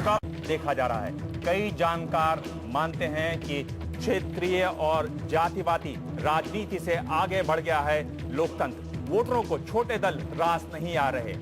मुकाबला देखा जा रहा है। कई जानकार मानते हैं कि क्षेत्रीय और जातिवादी राजनीति से आगे बढ़ गया है लोकतंत्र। वोटरों को छोटे दल रास नहीं आ रहे।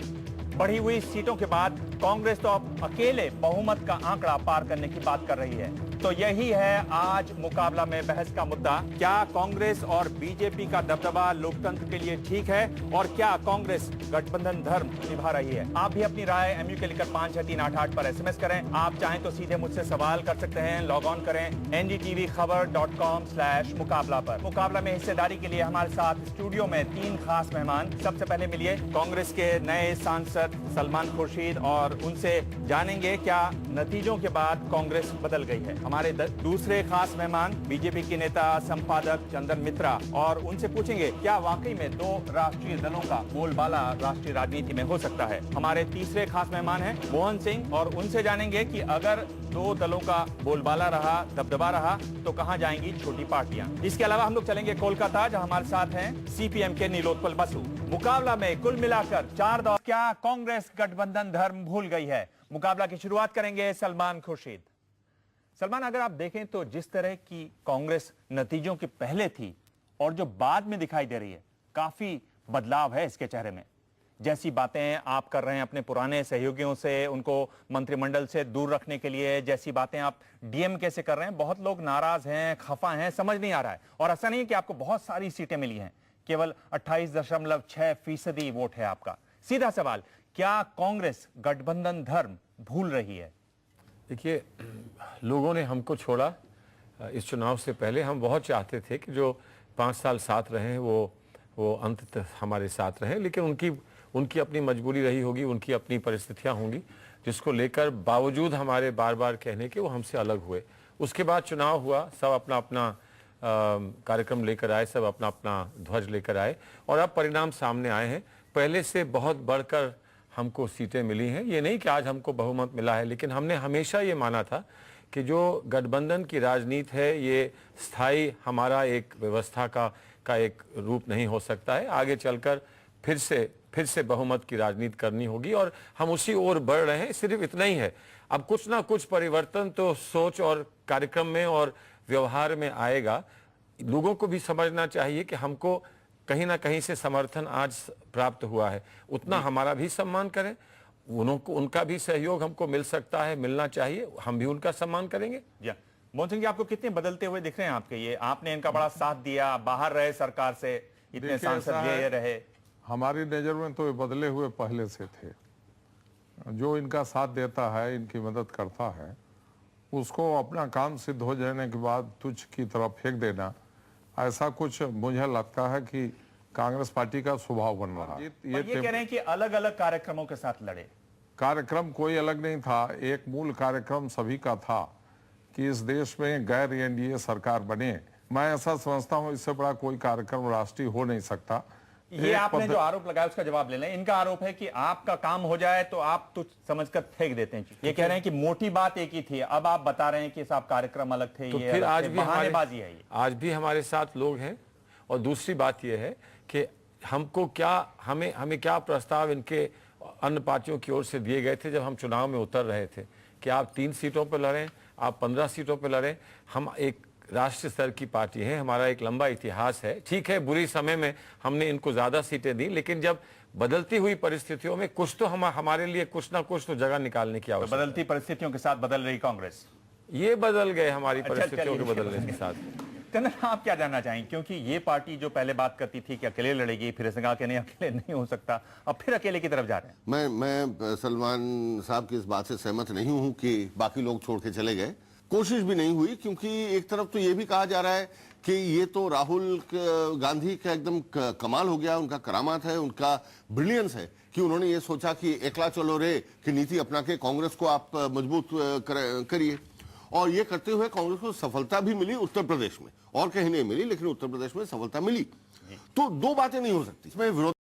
बढ़ी हुई सीटों के बाद कांग्रेस तो अब अकेले बहुमत का आंकड़ा पार करने की बात कर रही है। तो यही है आज मुकाबला में बहस का मुद्दा। क्या कांग्रेस और बीजेपी का दबदबा लोकतंत्र के लिए ठीक है और क्या कांग्रेस गठबंधन धर्म निभा रही है? आप भी अपनी राय MU के लिखकर 56388 पर SMS करें। आप चाहें तो सीधे मुझसे सवाल कर सकते हैं। लॉग ऑन करें ndtvkhabar.com/मुकाबला पर। मुकाबला में हिस्सेदारी के लिए हमारे साथ स्टूडियो में 3 खास मेहमान। सबसे पहले मिलिए कांग्रेस के नए सांसद सलमान खुर्शीद और उनसे जानेंगे क्या नतीजों के बाद कांग्रेस बदल गई है। हमारे दूसरे खास मेहमान बीजेपी के नेता संपादक चंदन मित्रा और उनसे पूछेंगे क्या वाकई में 2 राष्ट्रीय दलों का बोलबाला राष्ट्रीय राजनीति में हो सकता है। हमारे तीसरे खास मेहमान हैं मोहन सिंह और उनसे जानेंगे कि अगर 2 दलों का बोलबाला रहा, दबदबा रहा तो कहां जाएंगी छोटी पार्टियां। इसके अलावा हम लोग चलेंगे कोलकाता जहां हमारे साथ हैं CPM के नीलोत्पल बसु। मुकाबला में कुल मिलाकर 4 दौर। क्या कांग्रेस गठबंधन धर्म भूल गई है? मुकाबला की शुरुआत करेंगे सलमान खुर्शीद। सलमान, अगर आप देखें तो जिस तरह की कांग्रेस नतीजों के पहले थी और जो बाद में दिखाई दे रही है, काफी बदलाव है इसके चेहरे में। जैसी बातें आप कर रहे हैं अपने पुराने सहयोगियों से, उनको मंत्रिमंडल से दूर रखने के लिए, जैसी बातें आप DMK से कर रहे हैं, बहुत लोग नाराज हैं, खफा हैं, समझ नहीं आ रहा है। और ऐसा नहीं है कि आपको बहुत सारी सीटें मिली हैं, केवल 28.6% वोट है आपका। सीधा सवाल, क्या कांग्रेस गठबंधन धर्म भूल रही है? देखिए, लोगों ने हमको छोड़ा इस चुनाव से पहले। हम बहुत चाहते थे कि जो 5 साल साथ रहे हैं वो अंत तक हमारे साथ रहे, लेकिन उनकी अपनी मजबूरी रही होगी, उनकी अपनी परिस्थितियां होंगी, जिसको लेकर बावजूद हमारे बार बार कहने के वो हमसे अलग हुए। उसके बाद चुनाव हुआ, सब अपना अपना कार्यक्रम लेकर आए, सब अपना अपना ध्वज लेकर आए और अब परिणाम सामने आए हैं। पहले से बहुत बढ़कर हमको सीटें मिली हैं। ये नहीं कि आज हमको बहुमत मिला है, लेकिन हमने हमेशा ये माना था कि जो गठबंधन की राजनीति है ये स्थायी हमारा एक व्यवस्था का एक रूप नहीं हो सकता है। आगे चलकर फिर से बहुमत की राजनीति करनी होगी और हम उसी ओर बढ़ रहे हैं। सिर्फ इतना ही है, अब कुछ ना कुछ परिवर्तन तो सोच और कार्यक्रम में और व्यवहार में आएगा। लोगों को भी समझना चाहिए कि हमको कहीं ना कहीं से समर्थन आज प्राप्त हुआ है, उतना हमारा भी सम्मान करें। उनका भी सहयोग हमको मिल सकता है, मिलना चाहिए, हम भी उनका सम्मान करेंगे। मोहन सिंह जी, आपको कितने बदलते हुए दिख रहे हैं आपके? ये आपने इनका बड़ा साथ दिया, बाहर रहे सरकार से, इतने सांसद ये रहे। हमारी नजर में तो ये बदले हुए पहले से थे। जो इनका साथ देता है, इनकी मदद करता है, उसको अपना काम सिद्ध हो जाने के बाद तुच्छ की तरफ फेंक देना, ऐसा कुछ मुझे लगता है कि कांग्रेस पार्टी का स्वभाव बन रहा है। ये कह रहे हैं कि अलग अलग कार्यक्रमों के साथ लड़े। कार्यक्रम कोई अलग नहीं था, एक मूल कार्यक्रम सभी का था कि इस देश में गैर NDA सरकार बने। मैं ऐसा समझता हूं इससे बड़ा कोई कार्यक्रम राष्ट्रीय हो नहीं सकता। ये आपने जो आरोप लगाया उसका जवाब ले लें। इनका आरोप है कि आपका काम हो जाए तो आप तुझ समझकर फेंक देते हैं। ये कह रहे हैं कि मोटी बात एक ही थी, अब आप बता रहे हैं कि साहब कार्यक्रम अलग थे। तो ये फिर आज भी बहानेबाजी है। आज भी हमारे साथ लोग हैं। और दूसरी बात यह है कि हमको क्या हमें क्या प्रस्ताव इनके अन्य पार्टियों की ओर से दिए गए थे जब हम चुनाव में उतर रहे थे कि आप 3 सीटों पर लड़ें, आप 15 सीटों पर लड़ें। हम एक राष्ट्रीय स्तर की पार्टी है, हमारा एक लंबा इतिहास है। ठीक है, बुरी समय में हमने इनको ज्यादा सीटें दी, लेकिन जब बदलती हुई परिस्थितियों में कुछ तो हमारे लिए कुछ ना कुछ तो जगह निकालने की आवश्यकता। बदलती परिस्थितियों के साथ बदल रही कांग्रेस, ये बदल गए हमारी परिस्थितियों के बदलने के साथ। चंदन, आप क्या जानना चाहेंगे? क्योंकि ये पार्टी जो पहले बात करती थी कि अकेले लड़ेगी, फिर इसने कहा कि नहीं अकेले नहीं हो सकता, अब फिर अकेले की तरफ जा रहे हैं। मैं सलमान साहब की इस बात से सहमत नहीं हूं कि बाकी लोग छोड़ के चले गए। कोशिश भी नहीं हुई, क्योंकि एक तरफ तो ये भी कहा जा रहा है कि ये तो राहुल गांधी का एकदम कमाल हो गया, उनका करामात है, उनका ब्रिलियंस है कि उन्होंने ये सोचा कि एकला चलो रे की नीति अपना के कांग्रेस को आप मजबूत करिए। और ये करते हुए कांग्रेस को सफलता भी मिली उत्तर प्रदेश में, और कहीं नहीं मिली, लेकिन उत्तर प्रदेश में सफलता मिली। तो 2 बातें नहीं हो सकती इसमें विरोध।